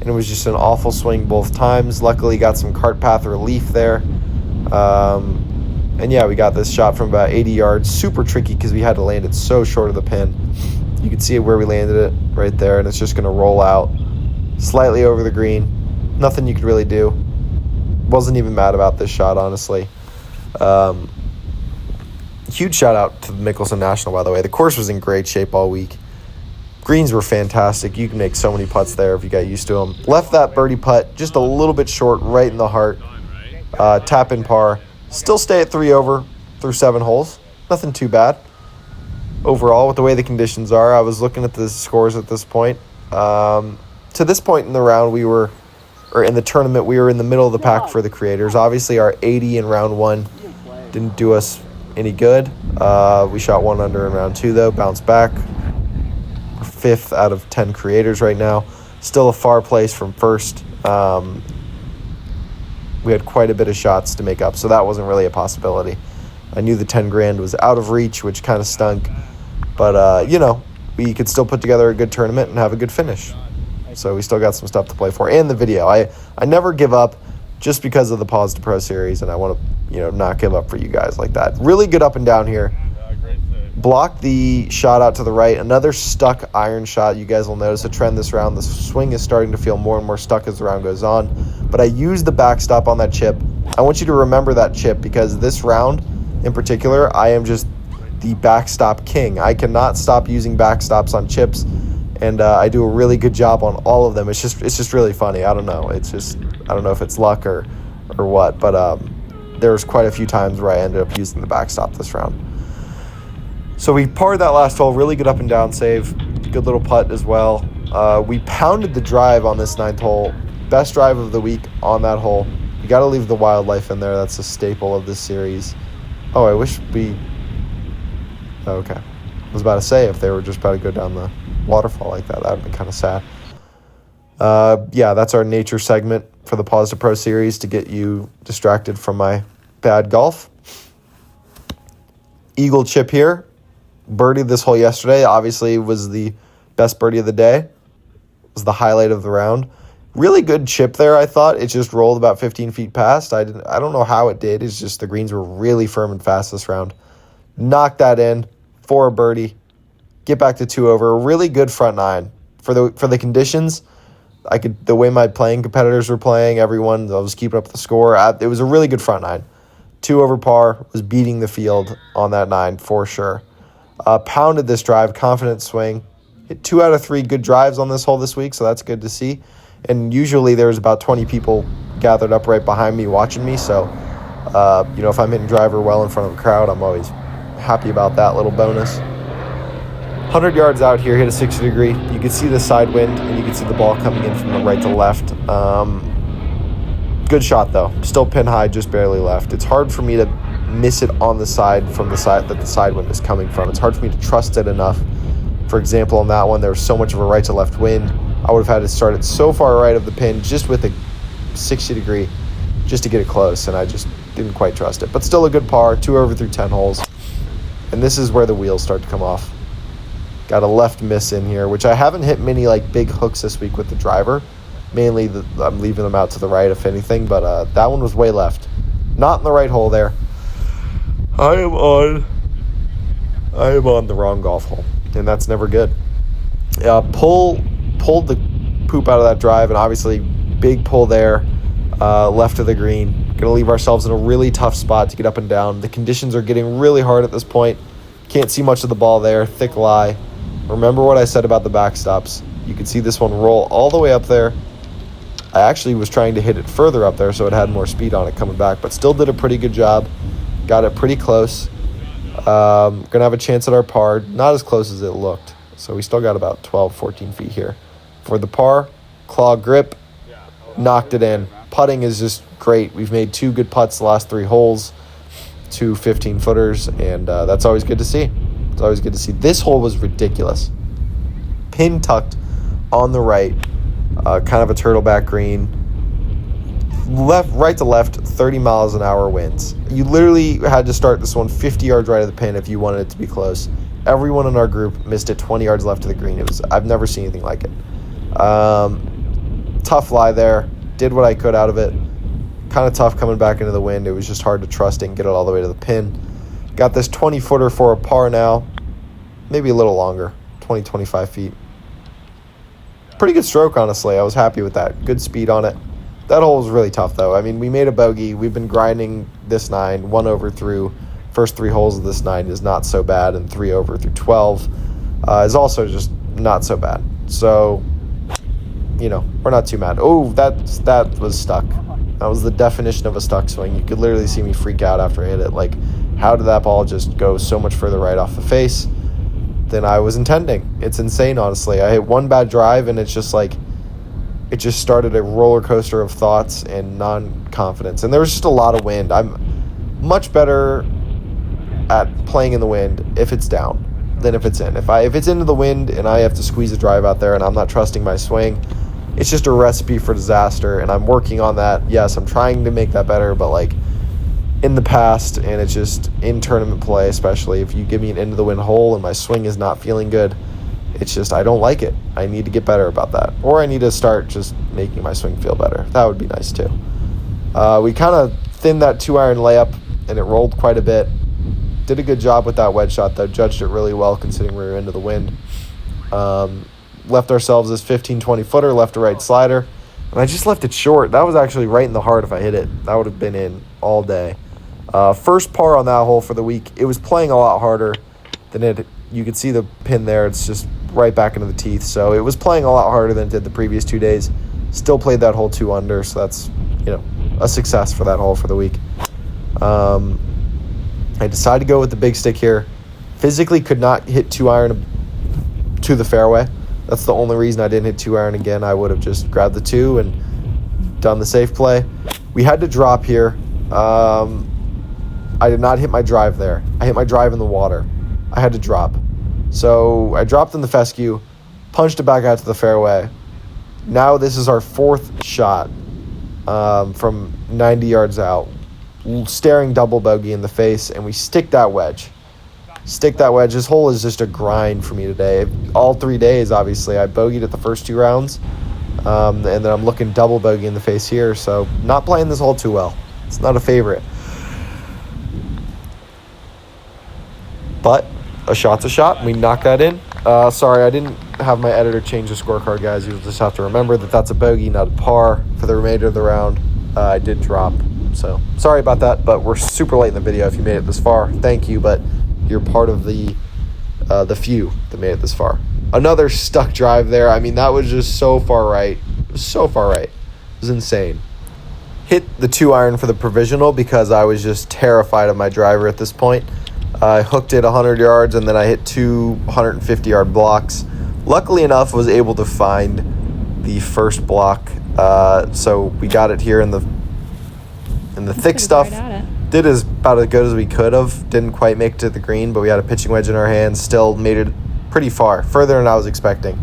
Speaker 3: and it was just an awful swing both times. Luckily, got some cart path relief there. And yeah, we got this shot from about 80 yards. Super tricky because we had to land it so short of the pin. You can see where we landed it right there, and it's just going to roll out slightly over the green. Nothing you could really do. Wasn't even mad about this shot, honestly. Huge shout out to the Mickelson National, by the way. The course was in great shape all week. Greens were fantastic. You can make so many putts there if you got used to them. Left that birdie putt just a little bit short, right in the heart. Tap in par. Still stay at 3 over through 7 holes. Nothing too bad. Overall, with the way the conditions are, I was looking at the scores at this point. To this point in the round, we were or in the tournament, we were in the middle of the pack for the creators. Obviously, our 80 in round 1 didn't do us any good. We shot 1 under in round 2, though, bounced back. We're 5th out of 10 creators right now. Still a far place from first. We had quite a bit of shots to make up, so that wasn't really a possibility. I knew the 10 grand was out of reach, which kind of stunk. But, we could still put together a good tournament and have a good finish. So we still got some stuff to play for. And the video. I never give up just because of the Pause to Pro series, and I want to, not give up for you guys like that. Really good up and down here. Block the shot out to the right. Another stuck iron shot. You guys will notice a trend this round. The swing is starting to feel more and more stuck as the round goes on. But I used the backstop on that chip. I want you to remember that chip because this round in particular, I am just the backstop king. I cannot stop using backstops on chips, and I do a really good job on all of them. It's just really funny. I don't know. I don't know if it's luck or what, but there was quite a few times where I ended up using the backstop this round. So we parred that last hole, really good up and down save, good little putt as well. We pounded the drive on this 9th hole, best drive of the week on that hole. You got to leave the wildlife in there. That's a staple of this series. Oh, I wish we... Okay. I was about to say if they were just about to go down the waterfall like that, that would have been kind of sad. Yeah, that's our nature segment for the Pause to Pro series to get you distracted from my bad golf. Eagle chip here. Birdied this hole yesterday. Obviously was the best birdie of the day. It was the highlight of the round. Really good chip there, I thought. It just rolled about 15 feet past. I don't know how it did. It's just the greens were really firm and fast this round. Knocked that in for a birdie. Get back to 2 over. A really good front 9. For the conditions, the way my playing competitors were playing, everyone, I was keeping up the score. It was a really good front 9. 2 over par, was beating the field on that 9 for sure. Pounded this drive, confident swing. Hit 2 out of 3 good drives on this hole this week, so that's good to see. And usually there's about 20 people gathered up right behind me watching me, so if I'm hitting driver well in front of a crowd, I'm always happy about that little bonus. 100 yards out here, hit a 60 degree. You can see the side wind, and you can see the ball coming in from the right to left. Good shot, though. Still pin high, just barely left. It's hard for me to miss it on the side from the side that the side wind is coming from. It's hard for me to trust it enough. For example, on that one, there was so much of a right to left wind. I would have had to start it so far right of the pin just with a 60 degree just to get it close, and I just didn't quite trust it. But still a good par, 2 over through 10 holes. And this is where the wheels start to come off. Got a left miss in here, which I haven't hit many big hooks this week with the driver. Mainly, I'm leaving them out to the right, if anything, but that one was way left. Not in the right hole there. I am on the wrong golf hole, and that's never good. Pulled the poop out of that drive, and obviously big pull there, left of the green. Gonna leave ourselves in a really tough spot to get up and down. The conditions are getting really hard at this point. Can't see much of the ball there, thick lie. Remember what I said about the backstops. You can see this one roll all the way up there. I actually was trying to hit it further up there so it had more speed on it coming back, but still did a pretty good job. Got it pretty close. Gonna have a chance at our par. Not as close as it looked. So we still got about 12, 14 feet here. For the par, claw grip, knocked it in. Putting is just great. We've made 2 good putts the last 3 holes, 2 15-footers, and that's always good to see. It's always good to see. This hole was ridiculous. Pin tucked on the right, kind of a turtleback green. Right to left, 30 miles an hour winds. You literally had to start this one 50 yards right of the pin if you wanted it to be close. Everyone in our group missed it 20 yards left of the green. I've never seen anything like it. Tough lie there. Did what I could out of it. Kind of tough coming back into the wind. It was just hard to trust it and get it all the way to the pin. Got this 20-footer for a par now. Maybe a little longer. 20, 25 feet. Pretty good stroke, honestly. I was happy with that. Good speed on it. That hole was really tough, though. I mean, we made a bogey. We've been grinding this 9. 1 over through first 3 holes of this 9 is not so bad, and 3 over through 12 is also just not so bad. So, we're not too mad. Oh, that was stuck. That was the definition of a stuck swing. You could literally see me freak out after I hit it. How did that ball just go so much further right off the face than I was intending? It's insane, honestly. I hit one bad drive, and it's just it just started a roller coaster of thoughts and non-confidence. And there was just a lot of wind. I'm much better at playing in the wind if it's down than if it's in. If it's into the wind and I have to squeeze a drive out there and I'm not trusting my swing, it's just a recipe for disaster, and I'm working on that. Yes, I'm trying to make that better, but like in the past, and it's just in tournament play, especially if you give me an into the wind hole and my swing is not feeling good, it's just, I don't like it. I need to get better about that. Or I need to start just making my swing feel better. That would be nice too. We kind of thinned that 2-iron layup and it rolled quite a bit. Did a good job with that wedge shot though. Judged it really well considering we were into the wind. Left ourselves this 15-20 footer, left to right slider. And I just left it short. That was actually right in the heart if I hit it. That would have been in all day. First par on that hole for the week. It was playing a lot harder than it. You could see the pin there. It's just right back into the teeth. So it was playing a lot harder than it did the previous 2 days. Still played that hole 2 under. So that's, a success for that hole for the week. I decided to go with the big stick here. Physically could not hit 2-iron to the fairway. That's the only reason I didn't hit 2-iron again. I would have just grabbed the 2 and done the safe play. We had to drop here. I did not hit my drive there. I hit my drive in the water. I had to drop. So I dropped in the fescue, punched it back out to the fairway. Now this is our 4th shot from 90 yards out, staring double bogey in the face, and we stick that wedge. This hole is just a grind for me today. All 3 days, obviously. I bogeyed at the first 2 rounds, and then I'm looking double bogey in the face here, so not playing this hole too well. It's not a favorite. But a shot's a shot. We knock that in. Sorry, I didn't have my editor change the scorecard, guys. You'll just have to remember that that's a bogey, not a par for the remainder of the round. I did drop, so sorry about that, but we're super late in the video if you made it this far. Thank you, but you're part of the few that made it this far. Another stuck drive there. I mean, that was just so far right. It was so far right. It was insane. Hit the 2-iron for the provisional because I was just terrified of my driver at this point. I hooked it 100 yards, and then I hit 2 150-yard blocks. Luckily enough, was able to find the first block. So we got it here in the thick stuff. Did about as good as we could have. Didn't quite make it to the green, but we had a pitching wedge in our hands. Still made it pretty far, further than I was expecting.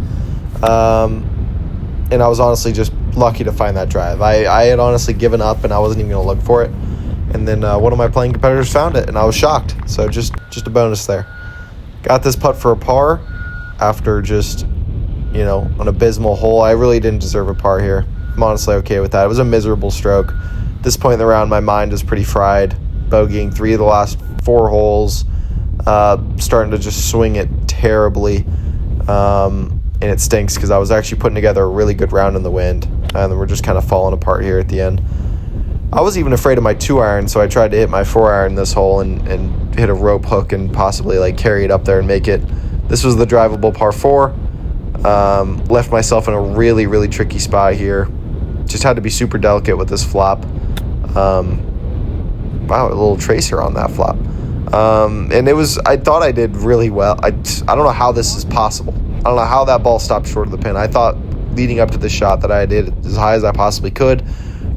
Speaker 3: And I was honestly just lucky to find that drive. I had honestly given up, and I wasn't even going to look for it. And then one of my playing competitors found it, and I was shocked. So just a bonus there. Got this putt for a par after just, an abysmal hole. I really didn't deserve a par here. I'm honestly okay with that. It was a miserable stroke. At this point in the round, my mind is pretty fried. Bogeying 3 of the last 4 holes. Starting to just swing it terribly. And it stinks because I was actually putting together a really good round in the wind. And then we're just kind of falling apart here at the end. I was even afraid of my 2-iron, so I tried to hit my 4-iron this hole and hit a rope hook and possibly carry it up there and make it. This was the drivable par 4. Left myself in a really, really tricky spot here. Just had to be super delicate with this flop. Wow, a little tracer on that flop. And I thought I did really well. I don't know how this is possible. I don't know how that ball stopped short of the pin. I thought leading up to this shot that I did as high as I possibly could,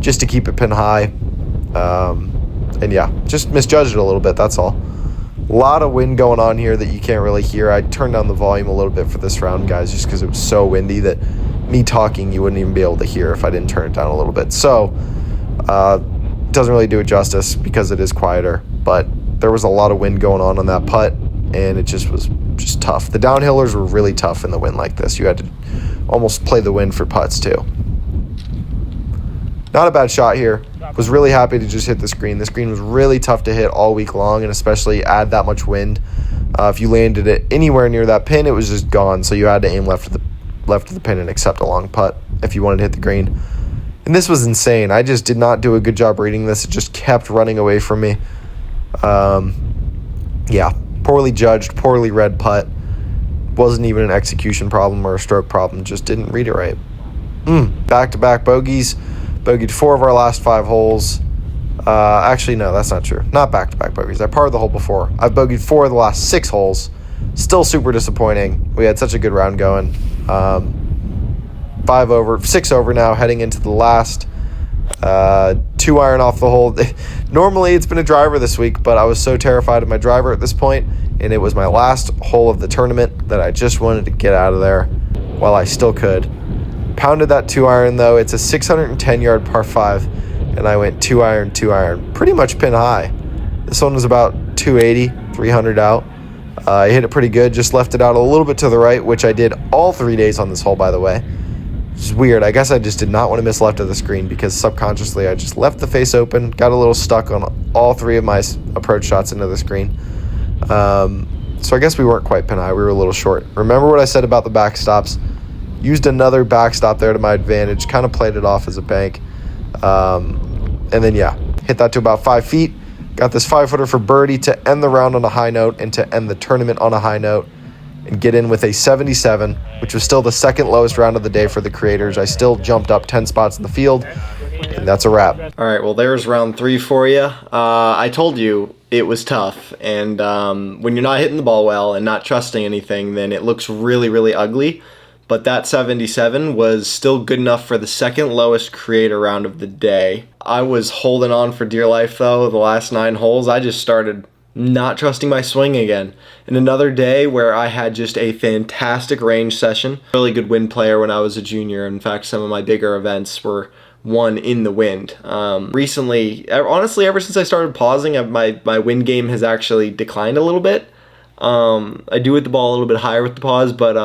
Speaker 3: just to keep it pin high. And yeah, just misjudged it a little bit, that's all. A lot of wind going on here that you can't really hear. I turned down the volume a little bit for this round, guys, just because it was so windy that me talking you wouldn't even be able to hear if I didn't turn it down a little bit. So, doesn't really do it justice because it is quieter, but there was a lot of wind going on that putt, and it just was just tough. The downhillers were really tough in the wind like this. You had to almost play the wind for putts too. Not a bad shot here. Was really happy to just hit this green. This green was really tough to hit all week long, and especially add that much wind. If you landed it anywhere near that pin, it was just gone. So you had to aim left of the pin and accept a long putt if you wanted to hit the green. And this was insane. I just did not do a good job reading this. It just kept running away from me. Yeah, poorly judged, poorly read putt. Wasn't even an execution problem or a stroke problem. Just didn't read it right. Back-to-back bogeys. Bogeyed 4 of our last 5 holes. Actually, no, that's not true. Not back-to-back bogeys. I parred the hole before. I've bogeyed 4 of the last 6 holes. Still super disappointing. We had such a good round going. 5 over, 6 over now, heading into the last 2 iron off the hole. Normally it's been a driver this week, but I was so terrified of my driver at this point, and it was my last hole of the tournament that I just wanted to get out of there while I still could. Pounded that 2 iron though. It's a 610 yard par 5, and I went 2 iron, 2 iron, pretty much pin high. This one was about 280, 300 out. I hit it pretty good, just left it out a little bit to the right, which I did all 3 days on this hole, by the way. It's weird. I guess I just did not want to miss left of the screen because subconsciously I just left the face open, got a little stuck on all 3 of my approach shots into the screen. So I guess we weren't quite pin high. We were a little short. Remember what I said about the backstops? Used another backstop there to my advantage, kind of played it off as a bank. And then, yeah, hit that to about 5 feet. Got this 5-footer for birdie to end the round on a high note and to end the tournament on a high note and get in with a 77, which was still the second lowest round of the day for the creators. I still jumped up 10 spots in the field, and that's a wrap.
Speaker 1: All right, well, there's round 3 for you. I told you it was tough, and when you're not hitting the ball well and not trusting anything, then it looks really, really ugly. But that 77 was still good enough for the second lowest creator round of the day. I was holding on for dear life, though, the last 9 holes. I just started not trusting my swing again. And another day where I had just a fantastic range session. Really good wind player when I was a junior. In fact, some of my bigger events were won in the wind. Recently, honestly, ever since I started pausing, my wind game has actually declined a little bit. I do hit the ball a little bit higher with the pause, but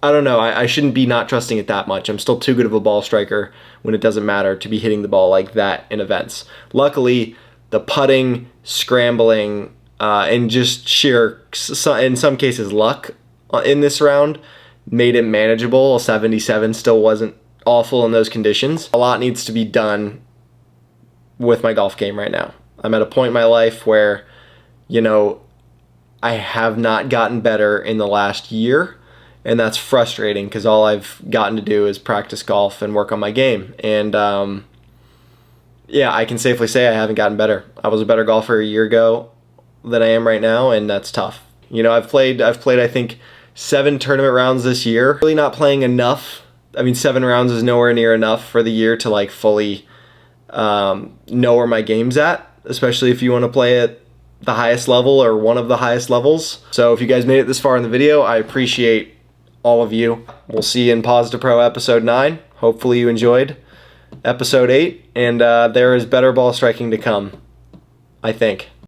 Speaker 1: I don't know. I shouldn't be not trusting it that much. I'm still too good of a ball striker when it doesn't matter to be hitting the ball like that in events. Luckily, the putting, scrambling, and just sheer, in some cases, luck in this round made it manageable. A 77 still wasn't awful in those conditions. A lot needs to be done with my golf game right now. I'm at a point in my life where, you know, I have not gotten better in the last year. And that's frustrating because all I've gotten to do is practice golf and work on my game. And yeah, I can safely say I haven't gotten better. I was a better golfer a year ago than I am right now, and that's tough. You know, I've played I think 7 tournament rounds this year. Really not playing enough. I mean, 7 rounds is nowhere near enough for the year to like fully know where my game's at, especially if you want to play at the highest level or one of the highest levels. So if you guys made it this far in the video, I appreciate all of you. We'll see you in Pause to Pro episode 9. Hopefully you enjoyed episode 8, and there is better ball striking to come, I think.